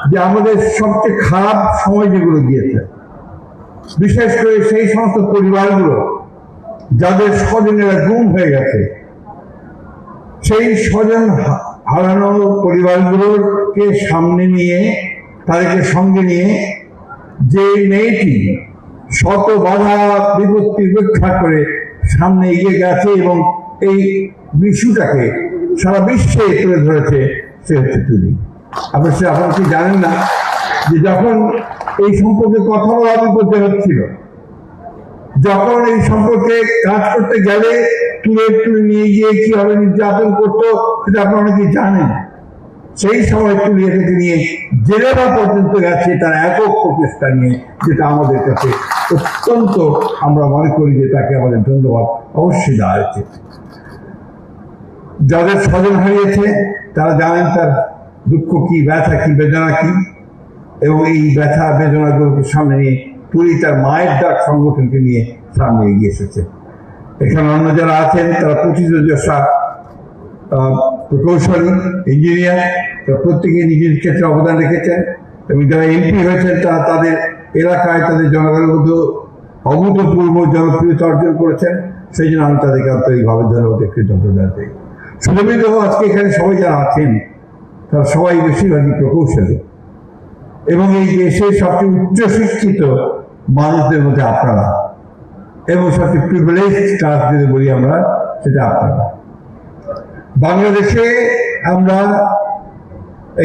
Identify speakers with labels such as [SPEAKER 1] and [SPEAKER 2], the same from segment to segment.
[SPEAKER 1] যে আমাদের সবচেয়ে খারাপ সময় যেগুলো গিয়েছে, বিশেষ করে সেই সমস্ত পরিবারগুলো যাদের স্বজনেরা গুম হয়ে গেছে, সেই স্বজন হারানো পরিবারগুলোকে সামনে নিয়ে, তাদেরকে সঙ্গে নিয়ে যে মেয়েটি শত বাধা বিপত্তি উপেক্ষা করে সামনে এগিয়ে গেছে এবং এই বিষয়টাকে সারা বিশ্বে তুলে ধরেছে, সে হচ্ছে তুলি। আপনারা কি জানেন না যে যখন এই সম্পর্কে কথা বলা বিপদে হচ্ছিল, যখন এই সম্পর্কে কাজ করতে গেলে তুলে নিয়ে গিয়ে কিভাবে নির্যাতন করতো সেটা আপনারা অনেকেই জানেন। সেই সময় তুলে থেকে নিয়ে জেলেরা পর্যন্ত গেছে তার একক প্রচেষ্টা নিয়ে, যেটা আমাদের কাছে অত্যন্ত, আমরা মনে করি যে তাকে আমাদের ধন্যবাদ অবশ্যই দেওয়া হয়েছে। যাদের স্বজন হারিয়েছে তারা জানেন তার দুঃখ কি, ব্যথা কি, বেদনা কি, এবং এই ব্যথা বেদনাগুলোকে সামনে নিয়ে তুলি তার মায়ের ডাক সংগঠনকে নিয়ে সামনে এগিয়ে এসেছে। এখানে অন্য যারা আছেন তারা প্রতিযোগিতা প্রকৌশলী, ইঞ্জিনিয়ার, তারা প্রত্যেকে নিজের ক্ষেত্রে অবদান রেখেছেন, এবং যারা এমপি হয়েছেন তারা তাদের এলাকায় তাদের জনগণের মধ্যে অভূতপূর্ব জনপ্রিয়তা অর্জন করেছেন। সেই জন্য আমি তাদেরকে আন্তরিকভাবে ধন্যবাদ, কৃতজ্ঞতা দিই। শুধু আজকে এখানে সবাই যারা আছেন তারা সবাই বেশিরভাগই প্রকৌশলী, এবং এই দেশের সবচেয়ে উচ্চশিক্ষিত মানুষদের মধ্যে আপনারা, এবং সবচেয়ে প্রিভিলেজ ক্লাস যদি বলি আমরা, সেটা আপনারা। বাংলাদেশে আমরা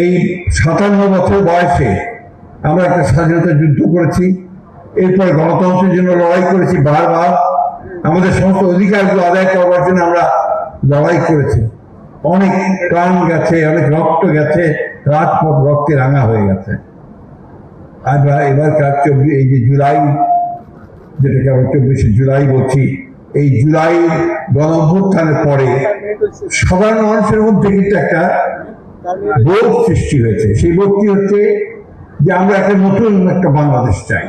[SPEAKER 1] এই 57 বছর বয়সে আমরা একটা স্বাধীনতা যুদ্ধ করেছি, এরপর গণতন্ত্রের জন্য লড়াই করেছি বারবার, আমাদের সমস্ত অধিকারগুলো আদায় করবার জন্য আমরা লড়াই করেছি, অনেক প্রাণ গেছে, অনেক রক্ত গেছে, রাজপথ রক্তে রাঙা হয়ে গেছে। আমরা এবারকার এই যে জুলাই, যেটাকে আমরা 24শে জুলাই বলছি, এই জুলাই গণঅভ্যুত্থানের পরে সাধারণ মানুষের মধ্যে কিন্তু একটা বোধ সৃষ্টি হয়েছে। সেই বোধটি হচ্ছে যে আমরা একটা নতুন একটা বাংলাদেশ চাই,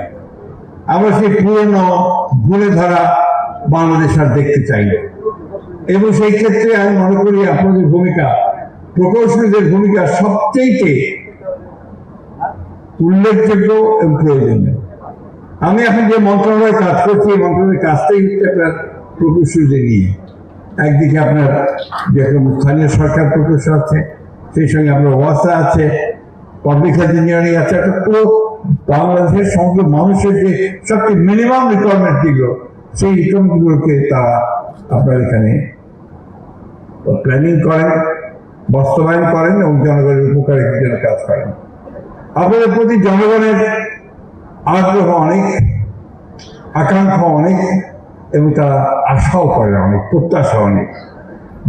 [SPEAKER 1] আমরা সেই পুরনো ঘুরে ধরা বাংলাদেশ আর দেখতে চাই না। এবং সেই ক্ষেত্রে আমি মনে করি আপনাদের ভূমিকা, প্রকৌশলীদের ভূমিকা সবচেয়ে উল্লেখযোগ্য এবং প্রয়োজনীয়। আমি এখন যে মন্ত্রণালয়ে কাজ করছি, এই মন্ত্রণালয়ের কাজটাই হচ্ছে আপনার প্রকৌশলীদের নিয়ে। একদিকে আপনার যেরকম স্থানীয় সরকার প্রকৌশল আছে, সেই সঙ্গে আপনার ওয়াসা আছে, পাবলিক হেলথ ইঞ্জিনিয়ারিং আছে, একটা পুরো বাংলাদেশের সমগ্র মানুষের যে সবচেয়ে মিনিমাম রিকোয়ারমেন্ট দিলো, সেই রিকোয়ারমেন্টগুলোকে তারা আপনার এখানে প্ল্যানিং করেন, বাস্তবায়ন করেন এবং জনগণের উপকারের জন্য কাজ করেন। আপনাদের প্রতি জনগণের আগ্রহ অনেক, আকাঙ্ক্ষা অনেক, এবং তারা আশাও করেন অনেক, প্রত্যাশা অনেক,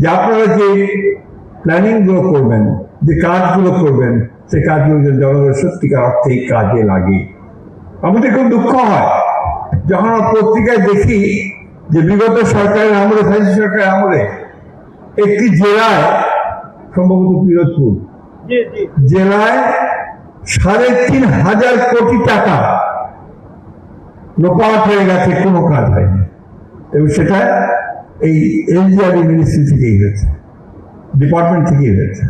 [SPEAKER 1] যে আপনারা যে প্ল্যানিংগুলো করবেন, যে কাজগুলো করবেন, সেই কাজগুলো যেন জনগণের সত্যিকার অর্থে কাজে লাগে। আমাদের খুব দুঃখ হয় যখন আমরা পত্রিকায় দেখি যে বিগত সরকারের আমলে, ফ্যাসিস্ট সরকারের আমলে একটি জেলায়, সম্ভবত পিরোজপুর জেলায় ৩,৫০০ কোটি টাকা লোপাট হয়ে গেছে, কোনো কাজ হয়নি, এবং সেটা এই এলজিআরডি মিনিস্ট্রি থেকেই হয়েছে, ডিপার্টমেন্ট থেকেই হয়েছে।